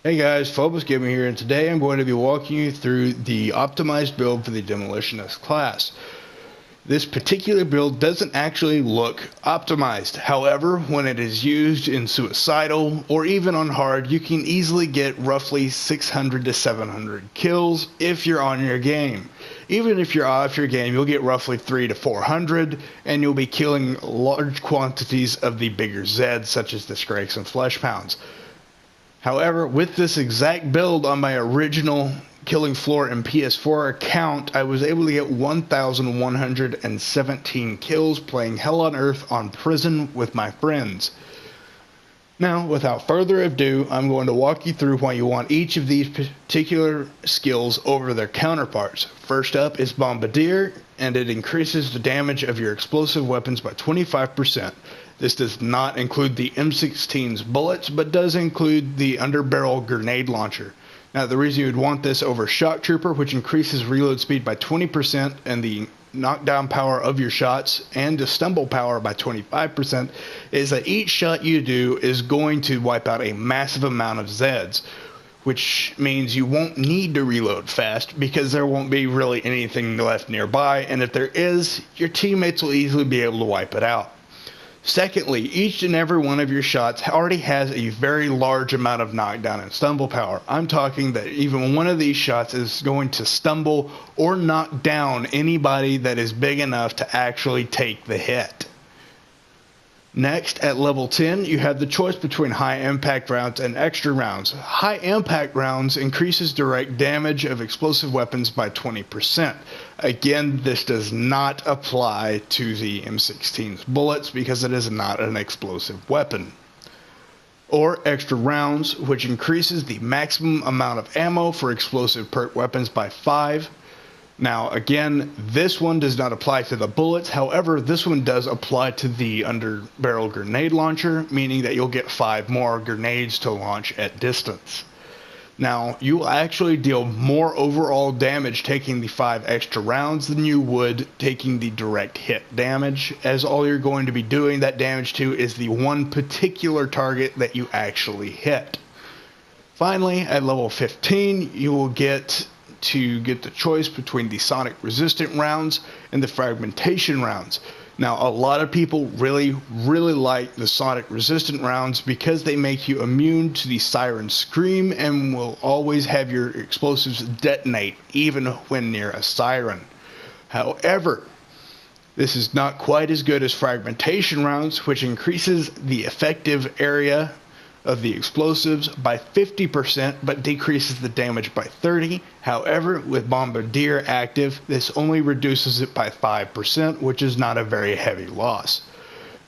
Hey guys, Phobos Gaming here, and today I'm going to be walking you through the optimized build for the demolitionist class. This particular build doesn't actually look optimized. However, when it is used in suicidal or even on hard, you can easily get roughly 600 to 700 kills if you're on your game. Even if you're off your game, you'll get roughly 300 to 400, and you'll be killing large quantities of the bigger Zeds, such as the Scrakes and Flesh Pounds. However, with this exact build on my original Killing Floor and PS4 account, I was able to get 1,117 kills playing Hell on Earth on Prison with my friends. Now, without further ado, I'm going to walk you through why you want each of these particular skills over their counterparts. First up is Bombardier, and it increases the damage of your explosive weapons by 25%. This does not include the M16's bullets, but does include the underbarrel grenade launcher. Now, the reason you would want this over Shock Trooper, which increases reload speed by 20% and the knockdown power of your shots and the stumble power by 25%, is that each shot you do is going to wipe out a massive amount of Zeds, which means you won't need to reload fast because there won't be really anything left nearby, and if there is, your teammates will easily be able to wipe it out. Secondly, each and every one of your shots already has a very large amount of knockdown and stumble power. I'm talking that even one of these shots is going to stumble or knock down anybody that is big enough to actually take the hit. Next, at level 10, you have the choice between high impact rounds and extra rounds. High impact rounds increases direct damage of explosive weapons by 20%. Again, this does not apply to the M16's bullets because it is not an explosive weapon. Or extra rounds, which increases the maximum amount of ammo for explosive perk weapons by 5. Now, again, this one does not apply to the bullets. However, this one does apply to the underbarrel grenade launcher, meaning that you'll get 5 more grenades to launch at distance. Now, you will actually deal more overall damage taking the 5 extra rounds than you would taking the direct hit damage, as all you're going to be doing that damage to is the one particular target that you actually hit. Finally, at level 15, you will get the choice between the sonic resistant rounds and the fragmentation rounds. Now, a lot of people really like the sonic resistant rounds because they make you immune to the siren scream and will always have your explosives detonate even when near a siren. However, this is not quite as good as fragmentation rounds, which increases the effective area of the explosives by 50% but decreases the damage by 30%. However, with Bombardier active, this only reduces it by 5%, which is not a very heavy loss.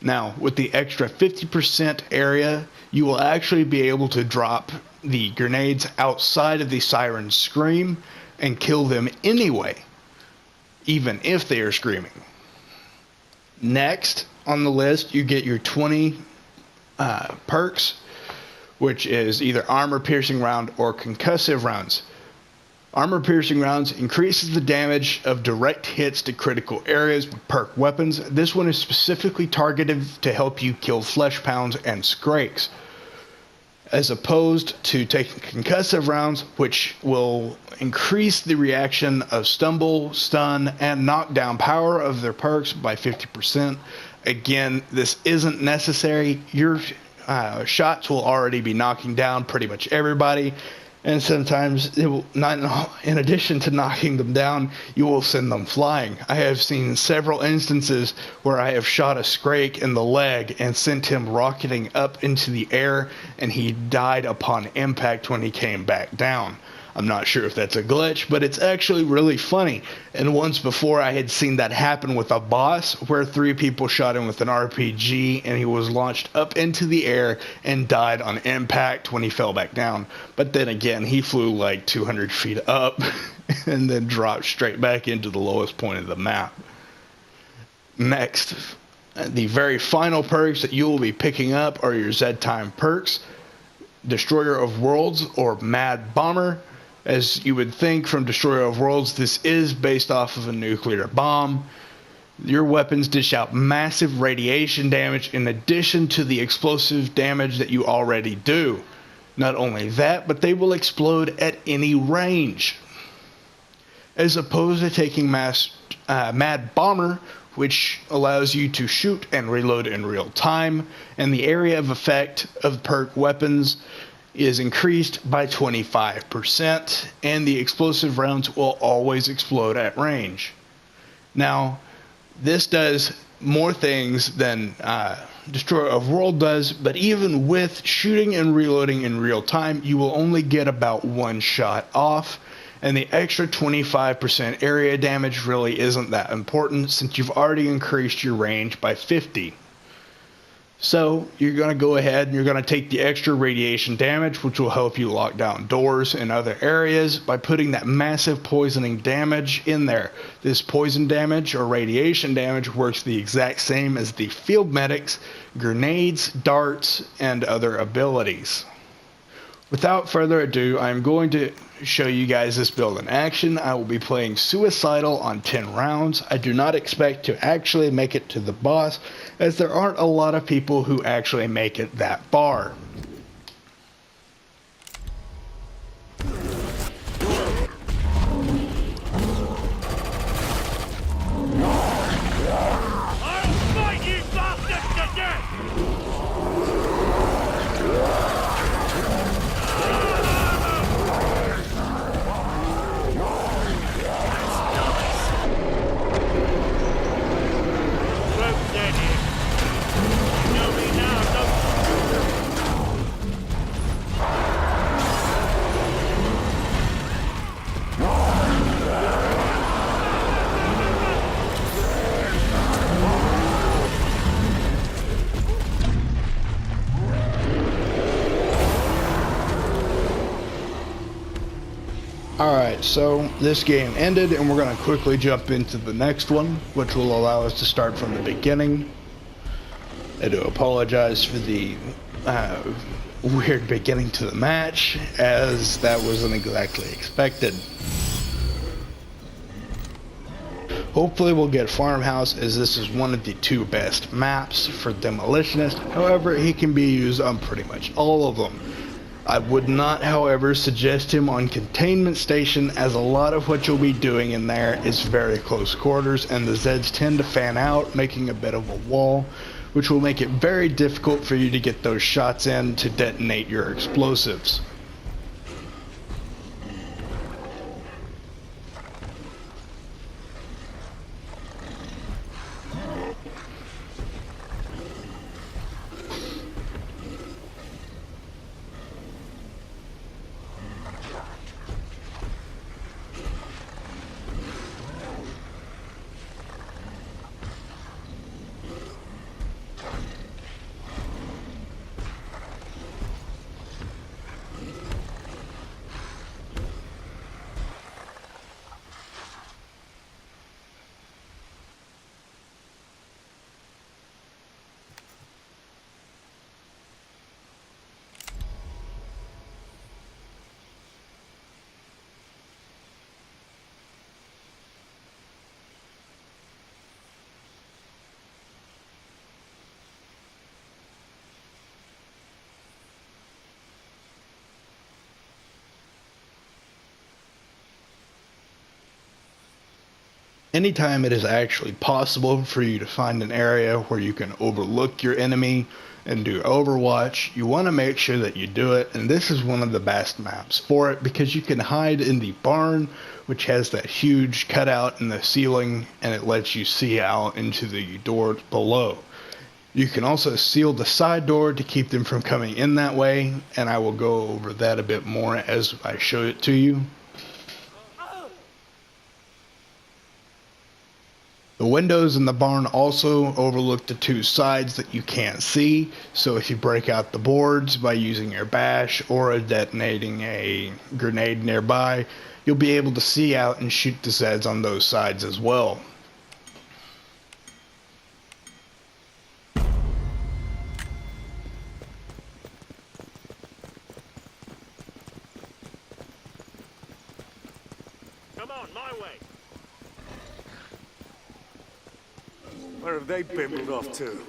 Now, with the extra 50% area, you will actually be able to drop the grenades outside of the siren scream and kill them anyway, even if they are screaming. Next on the list, you get your 20 perks, which is either armor-piercing round or concussive rounds. Armor-piercing rounds increases the damage of direct hits to critical areas with perk weapons. This one is specifically targeted to help you kill Flesh Pounds and Scrakes, as opposed to taking concussive rounds, which will increase the reaction of stumble, stun, and knockdown power of their perks by 50%. Again, this isn't necessary. Your shots will already be knocking down pretty much everybody, and sometimes it will not, in addition to knocking them down, you will send them flying. I have seen several instances where I have shot a Scrake in the leg and sent him rocketing up into the air, and he died upon impact when he came back down. I'm not sure if that's a glitch, but it's actually really funny. And once before I had seen that happen with a boss where 3 people shot him with an RPG and he was launched up into the air and died on impact when he fell back down. But then again, he flew like 200 feet up and then dropped straight back into the lowest point of the map. Next, the very final perks that you will be picking up are your Z-Time perks, Destroyer of Worlds or Mad Bomber. As you would think from Destroyer of Worlds, this is based off of a nuclear bomb. Your weapons dish out massive radiation damage in addition to the explosive damage that you already do. Not only that, but they will explode at any range. As opposed to taking Mad Bomber, which allows you to shoot and reload in real time, and the area of effect of perk weapons is increased by 25%, and the explosive rounds will always explode at range. Now, this does more things than Destroyer of World does, but even with shooting and reloading in real time, you will only get about one shot off, and the extra 25% area damage really isn't that important since you've already increased your range by 50. So you're going to go ahead and you're going to take the extra radiation damage, which will help you lock down doors and other areas by putting that massive poisoning damage in there. This poison damage or radiation damage works the exact same as the field medics, grenades, darts, and other abilities. Without further ado, I'm going to show you guys this build in action. I will be playing Suicidal on 10 rounds. I do not expect to actually make it to the boss, as there aren't a lot of people who actually make it that far. I'll fight you bastards to death! Alright, so this game ended and we're going to quickly jump into the next one, which will allow us to start from the beginning. I do apologize for the weird beginning to the match, as that wasn't exactly expected. Hopefully we'll get Farmhouse, as this is one of the two best maps for Demolitionist. However, he can be used on pretty much all of them. I would not, however, suggest him on Containment Station, as a lot of what you'll be doing in there is very close quarters, and the Zeds tend to fan out, making a bit of a wall, which will make it very difficult for you to get those shots in to detonate your explosives. Anytime it is actually possible for you to find an area where you can overlook your enemy and do Overwatch, you want to make sure that you do it, and this is one of the best maps for it because you can hide in the barn, which has that huge cutout in the ceiling, and it lets you see out into the doors below. You can also seal the side door to keep them from coming in that way, and I will go over that a bit more as I show it to you. The windows in the barn also overlook the two sides that you can't see, so if you break out the boards by using your bash or detonating a grenade nearby, you'll be able to see out and shoot the Zeds on those sides as well. Come on, my way. Where have they bimbled off to?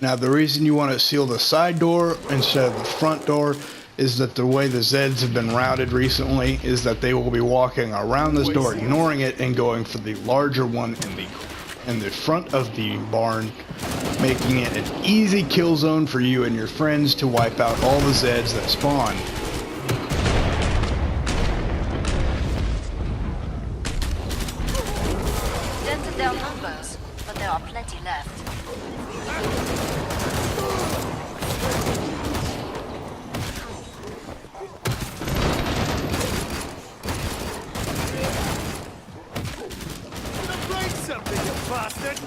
Now the reason you want to seal the side door instead of the front door is that the way the Zeds have been routed recently is that they will be walking around this door, ignoring it, and going for the larger one in the front of the barn, making it an easy kill zone for you and your friends to wipe out all the Zeds that spawn. Dented their numbers, but there are plenty left. Break something, you bastard!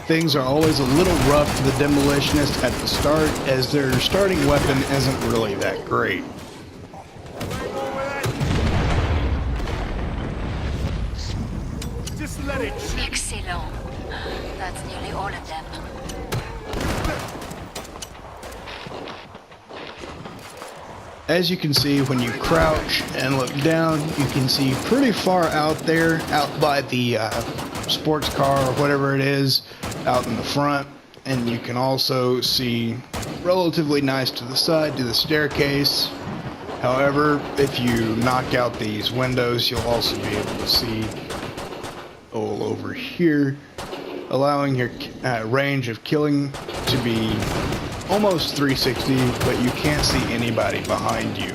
Things are always a little rough for the demolitionist at the start, as their starting weapon isn't really that great. Just let it shoot. Excellent. That's nearly all of them. As you can see, when you crouch and look down, you can see pretty far out there, out by the sports car or whatever it is, out in the front. And you can also see relatively nice to the side, to the staircase. However, if you knock out these windows, you'll also be able to see all over here, allowing your range of killing to be almost 360, but you can't see anybody behind you.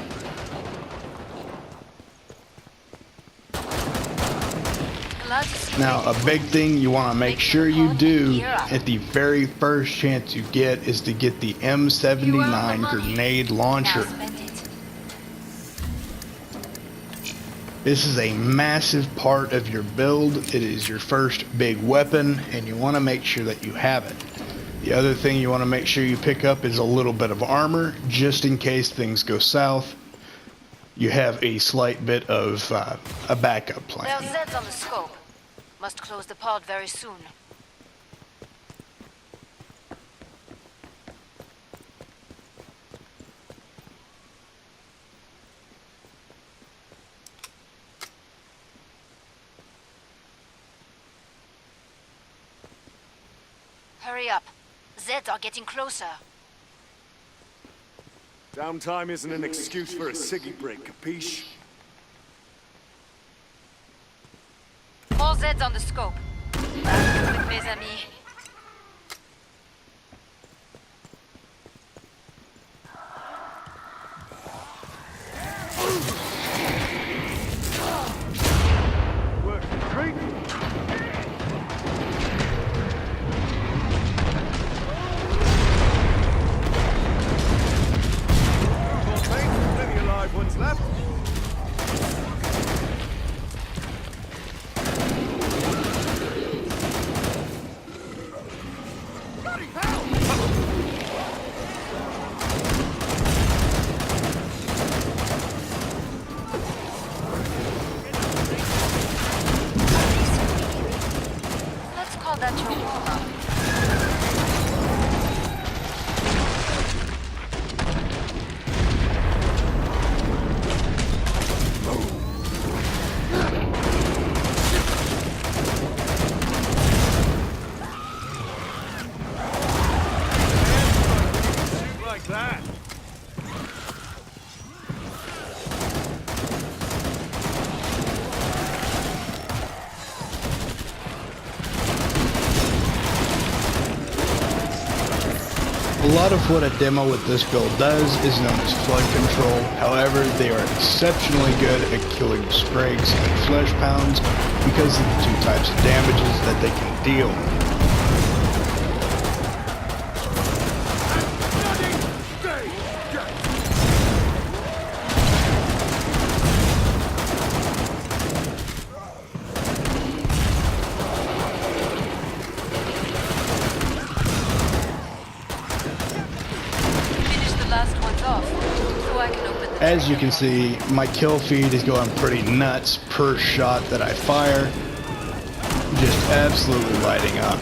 Now, a big thing you want to make sure you do at the very first chance you get is to get the M79 Grenade Launcher. This is a massive part of your build. It is your first big weapon, and you want to make sure that you have it. The other thing you want to make sure you pick up is a little bit of armor, just in case things go south. You have a slight bit of a backup plan. There are Zeds on the scope. Must close the pod very soon. Hurry up. Zeds are getting closer. Downtime isn't an excuse for a ciggy break, capiche? All Zeds on the scope. Avec mes amis. Working great. Plenty of live ones left. Let's call that your warm-up. Shoot like that. A lot of what a demo with this build does is known as flood control. However, they are exceptionally good at killing Scrags and Flesh Pounds because of the two types of damages that they can deal. Finish the last ones off, so I can open the As you can see, my kill feed is going pretty nuts per shot that I fire. Just absolutely lighting up.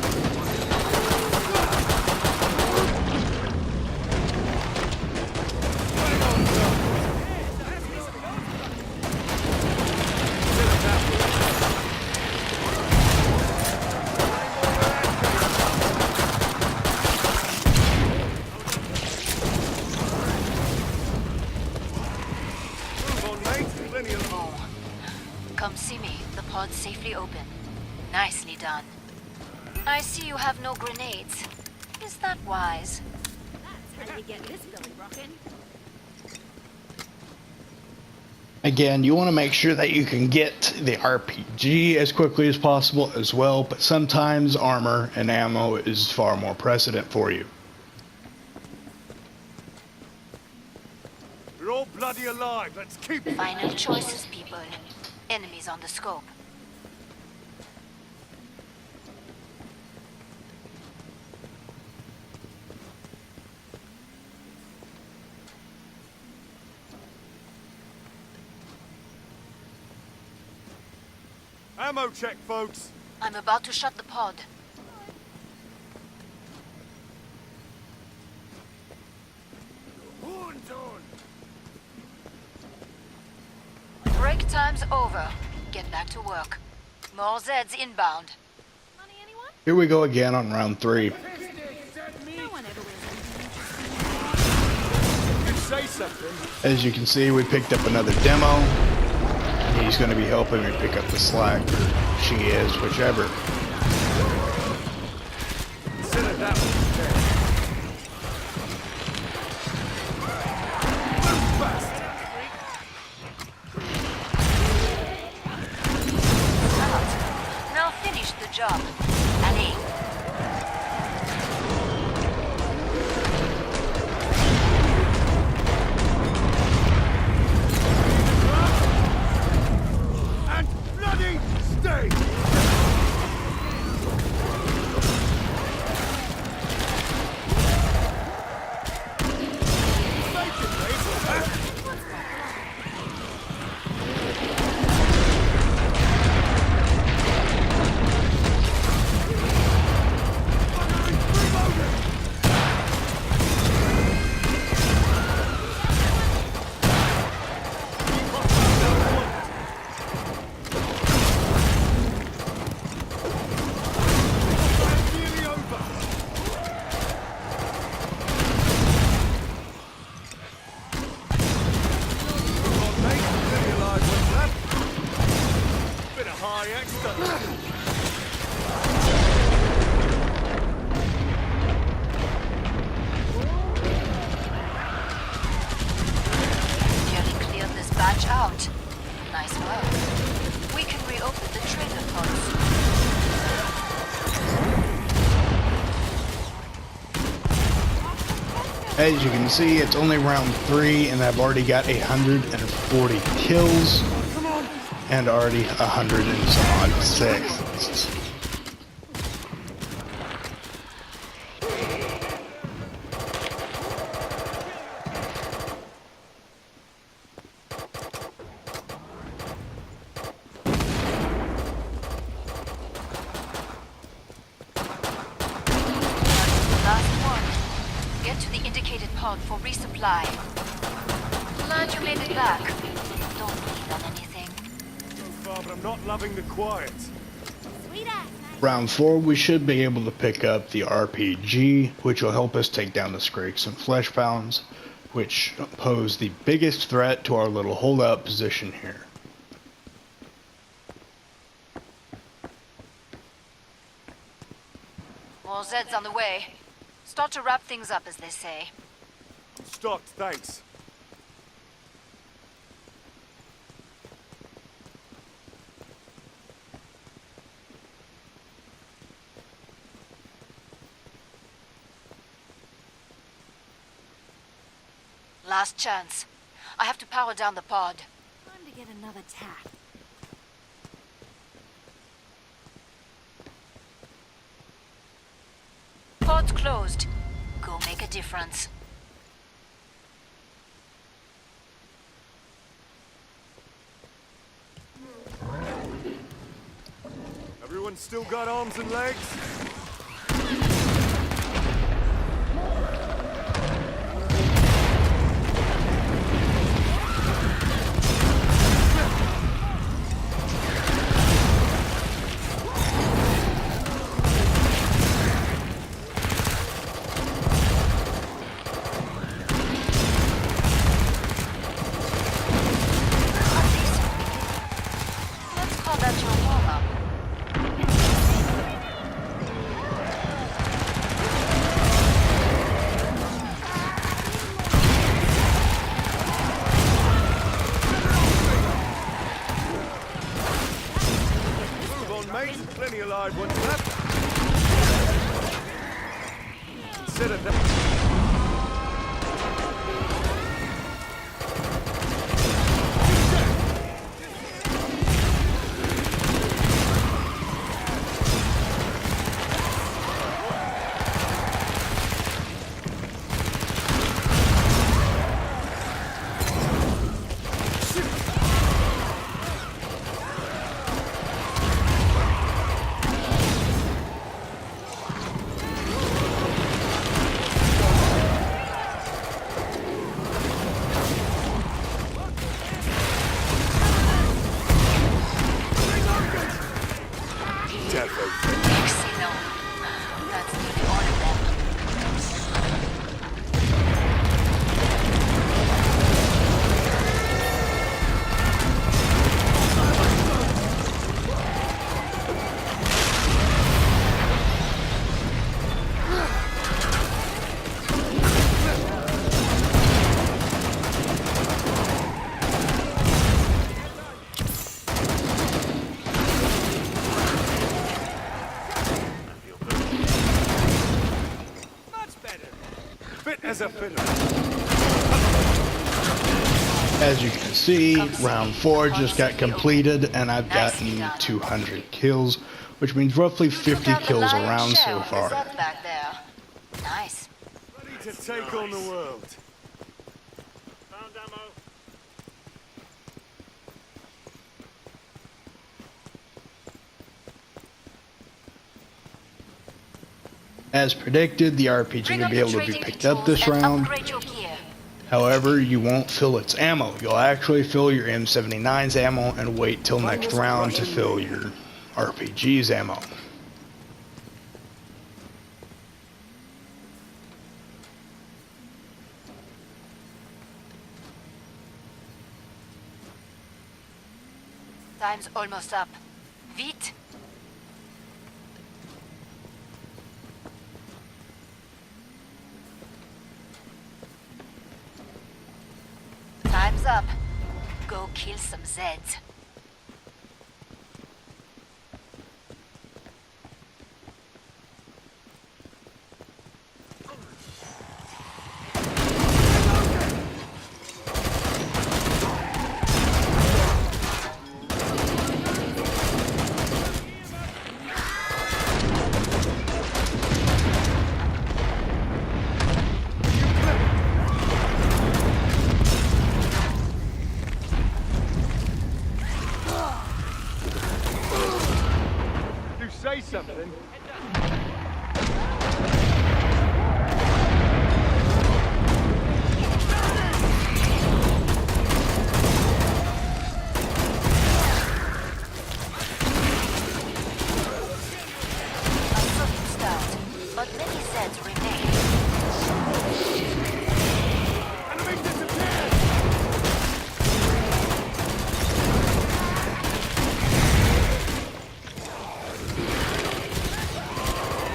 Come see me. The pod's safely open. Nicely done. I see you have no grenades. Is that wise? That's how you get this Billy rockin'. Again, you want to make sure that you can get the RPG as quickly as possible as well, but sometimes armor and ammo is far more precedent for you. We're all bloody alive. Let's keep it. Final choices, people. Enemies on the scope. Ammo check, folks. I'm about to shut the pod. Break time's over. Get back to work. More Zeds inbound. Money, anyone? Here we go again on round 3. No one ever wears You say something. As you can see, we picked up another demo. He's going to be helping me pick up the slack, or she is, whichever. Consider that one dead. Move fast. Now finish the job. Allez. And bloody stay. Make it, mate. Nearly over. Come on, mate. Plenty of live ones left. Bit of high extra. Nearly cleared this batch out. Nice work. We can reopen the trailer pods. As you can see, it's only round 3, and I've already got 140 kills, and already 100 and some odd assists. Last one. Get to the indicated pod for resupply. Glad you made it back. Don't bleed on anything. So far, but I'm not loving the quiet. sweet ass, mate. Round 4, we should be able to pick up the RPG, which will help us take down the Scrakes and Fleshpounds, which pose the biggest threat to our little holdout position here. More Zeds on the way. Start to wrap things up, as they say. Stocked, thanks. Last chance. I have to power down the pod. Time to get another tack. Pod's closed. Go make a difference. Everyone still got arms and legs? Plenty of live ones left. Consider that. Excellent. That's nearly all of them. Much better. Fit as a fiddle. As you can see, round 4 just got completed, and I've gotten 200 kills, which means roughly 50 kills a round so far. Back there. Nice. Ready to take on the world. Found ammo. As predicted, the RPG will be able to be picked up this round. Upgrade your gear. However, you won't fill its ammo. You'll actually fill your M79's ammo and wait till next round to fill your RPG's ammo. Time's almost up. Vite. Time's up. Go kill some Zeds. You say something. A solid start, but many Zeds remain. Enemy disappeared.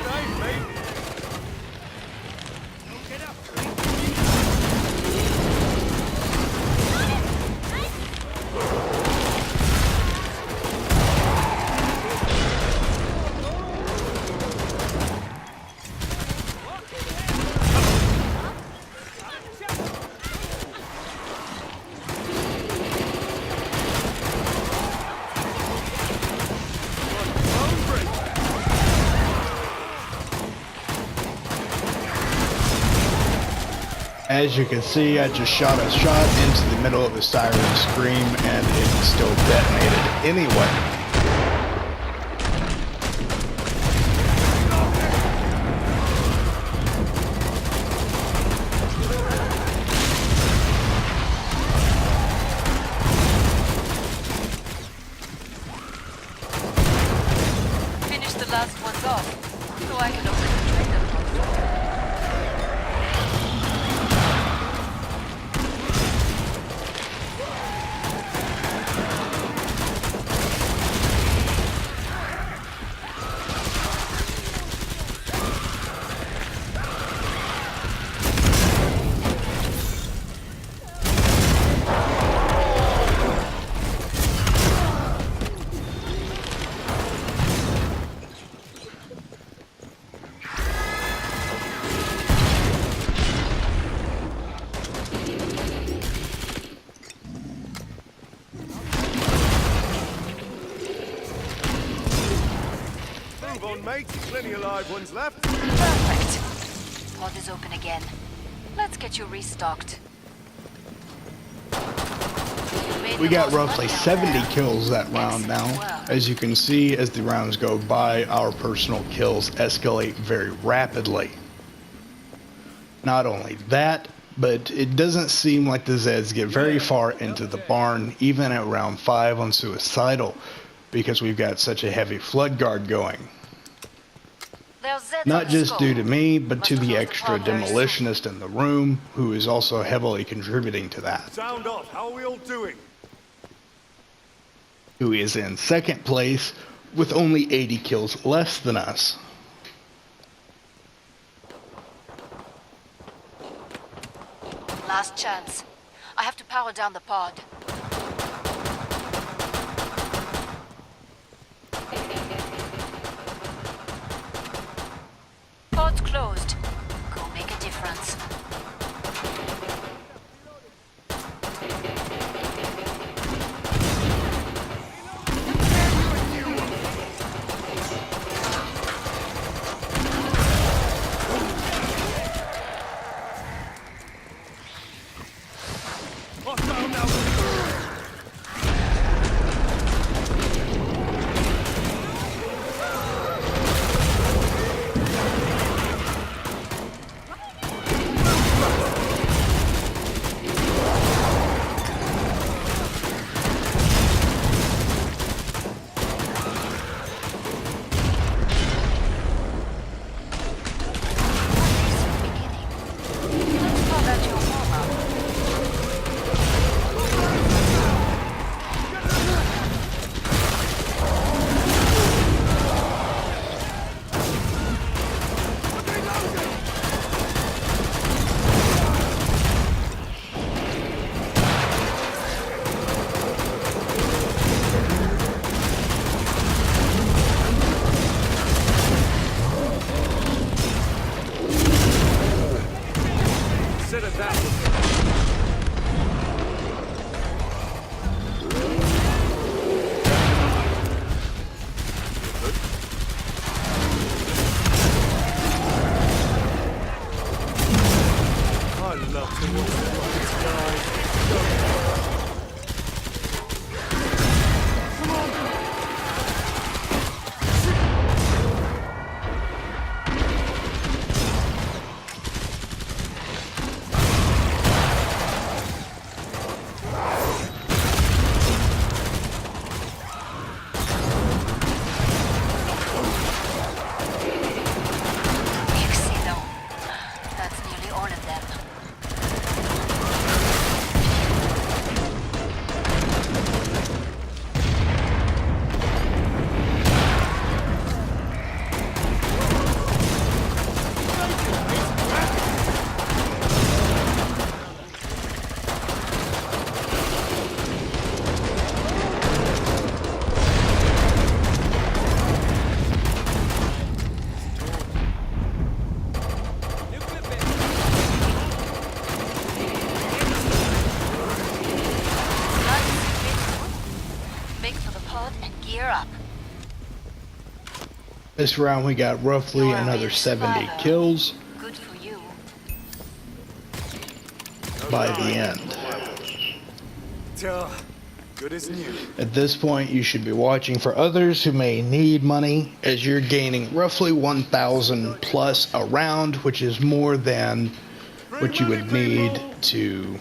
Nice, mate. Get up. As you can see, I just shot a shot into the middle of the siren scream, and it still detonated anyway. Finish the last ones off, so I can open the trader pod. Move on, mate. Plenty of live ones left. Perfect. Pod is open again. Let's get you restocked. You made We the got most roughly money out 70 there. kills that round now. Excellent. As you can see, as the rounds go by, our personal kills escalate very rapidly. Not only that, but it doesn't seem like the Zeds get very far into the barn, even at round 5 on Suicidal, because we've got such a heavy flood guard going. There's Zeds on Not the just scope. due to me, but to Must the close extra pod very soon. demolitionist in the room, who is also heavily contributing to that. Sound off. How are we all doing? Who is in second place with only 80 kills less than us. Last chance. I have to power down the pod. Pod's closed. Go make a difference. Hostile now. Let's call that your warm-up. Consider that. I love to watch the rockets fly. Excellent. That's nearly all of them. Make for the pod and gear up. This round we got roughly You're a another real 70 survivor. kills Good for you. by the end. Good as new. At this point, you should be watching for others who may need money, as you're gaining roughly 1,000 plus a round, which is more than what you would need to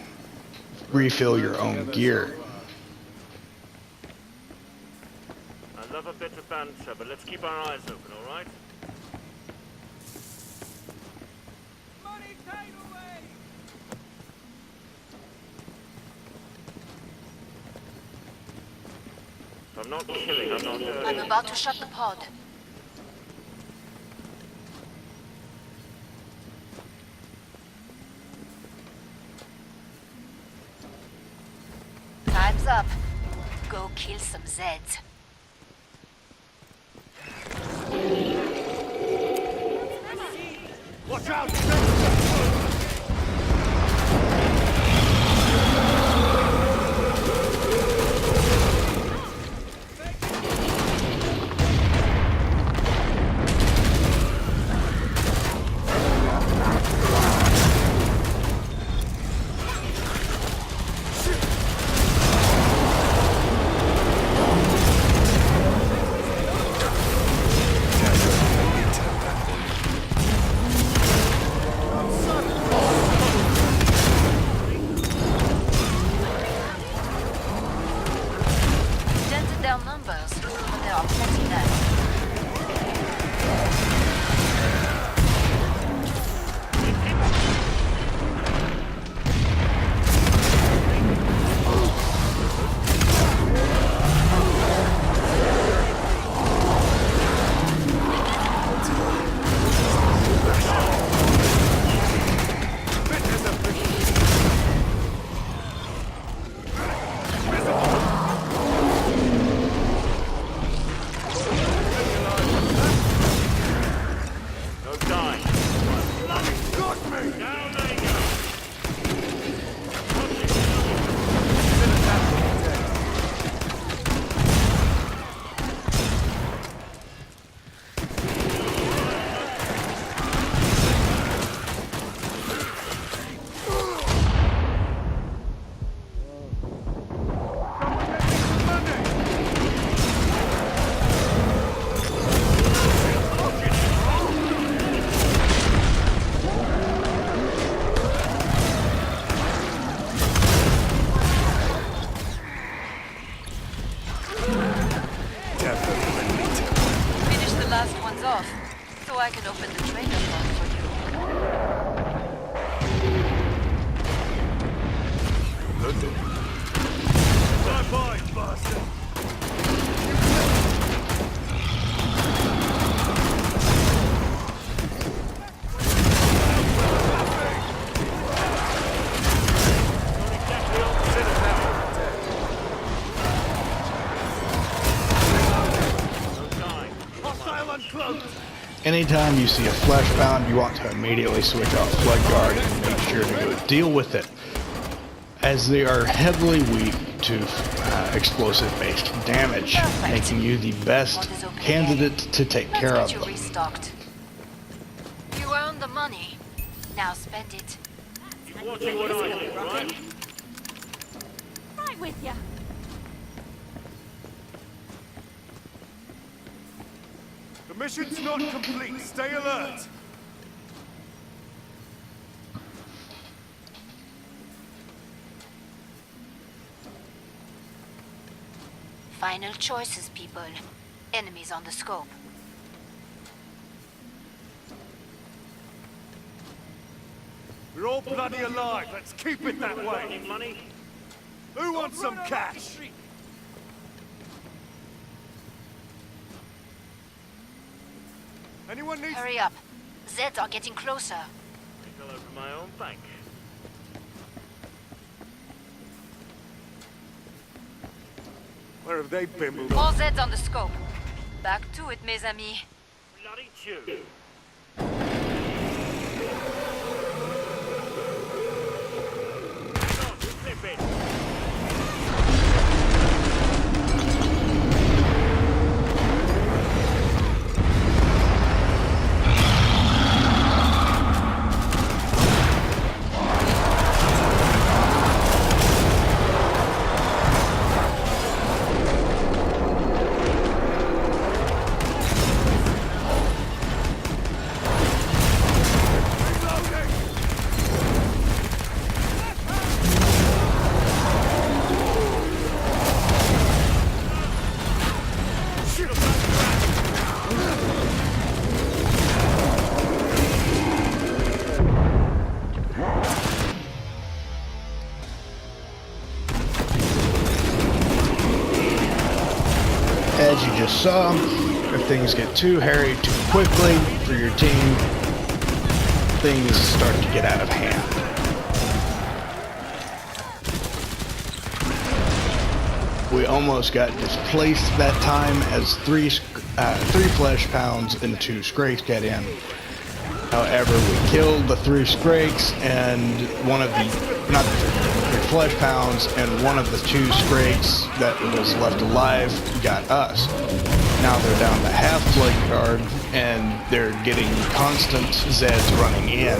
refill your own gear. I love a bit of banter, but let's keep our eyes open, all right? If I'm not killing, I'm not I'm hurting. about to shut the pod. Time's up. Go kill some Zeds. Watch out! off, so I can open the trailer lock for you. Bye-bye, bastard. Anytime you see a fleshbound, you want to immediately switch off Flood Guard and make sure to go deal with it, as they are heavily weak to explosive-based damage, making you the best candidate to take care of them. Restocked. You earned the money. Now spend it. You're watching what I do, right? Right with ya. The mission's not complete. Stay alert. Final choices, people. Enemies on the scope. We're all bloody alive. Let's keep it that way. Any money? Who wants some cash? Anyone needs... Hurry up. Zeds are getting closer. I think I'll open my own bank. Where have they been? More Zeds on the scope. Back to it, mes amis. Bloody chew. Hang on, flip it. As you just saw, if things get too hairy too quickly for your team, things start to get out of hand. We almost got displaced that time as three flesh pounds and 2 Scrakes got in. However, we killed the 3 Scrakes and one of the, not the 3 flesh pounds, and one of the 2 Scrakes that was left alive got us. Now they're down to half Flood Guard and they're getting constant Zeds running in.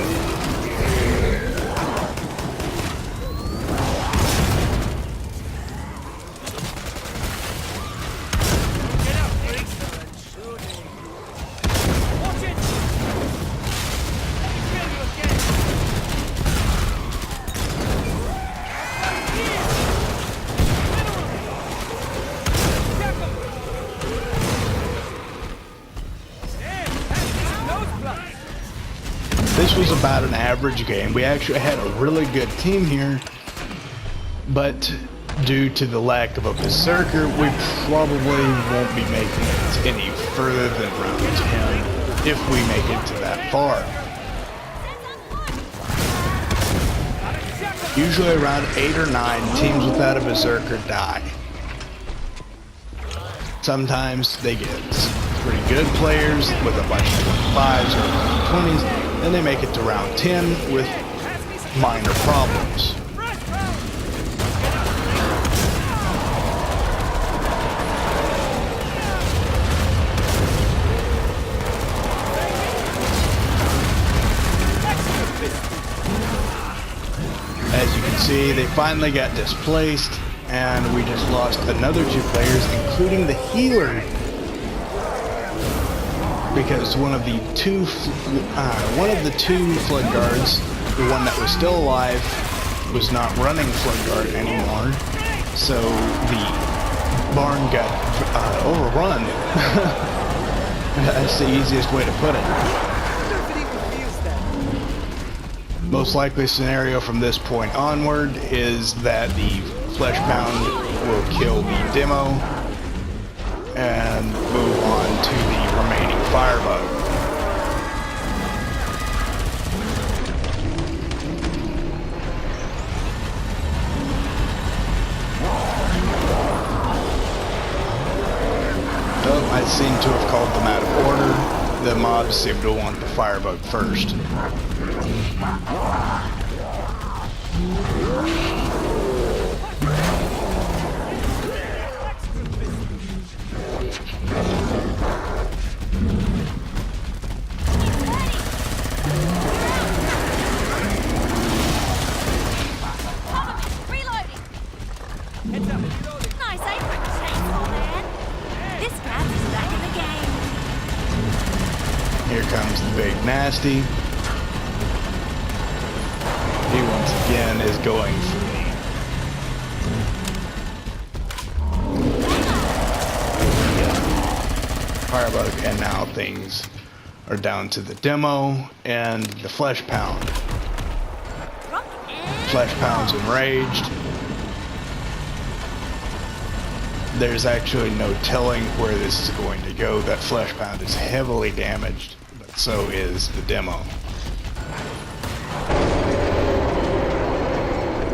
This was about an average game. We actually had a really good team here, but due to the lack of a Berserker, we probably won't be making it any further than round 10, if we make it to that far. Usually around 8 or 9, teams without a Berserker die. Sometimes they get pretty good players with a bunch of 25s or 20s, and they make it to round 10 with minor problems. As you can see, they finally got displaced, and we just lost another 2 players, including the healer, because one of the two Flood Guards, the one that was still alive, was not running Flood Guard anymore, so the barn got overrun. That's the easiest way to put it. I wonder if it even feels that. Most likely scenario from this point onward is that the flesh pound will kill the demo and move on to the remaining firebug. Oh, I seem to have called them out of order. The mobs seem to want the firebug first. Reloading. Nice apron, chainsaw man. This Gabs is back in the game. Here comes the big nasty. He once again is going for me. Firebug, and now things are down to the demo and the flesh pound. Flesh pound's enraged. There's actually no telling where this is going to go. That flesh pound is heavily damaged, but so is the demo.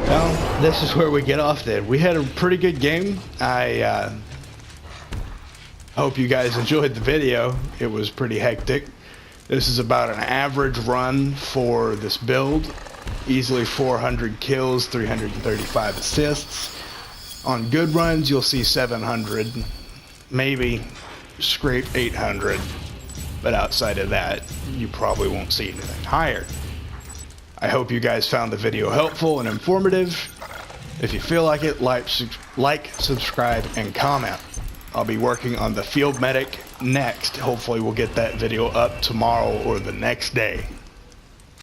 Well, this is where we get off then. We had a pretty good game. I hope you guys enjoyed the video. It was pretty hectic. This is about an average run for this build. Easily 400 kills, 335 assists. On good runs, you'll see 700, maybe scrape 800, but outside of that, you probably won't see anything higher. I hope you guys found the video helpful and informative. If you feel like it, like, subscribe, and comment. I'll be working on the field medic next. Hopefully we'll get that video up tomorrow or the next day.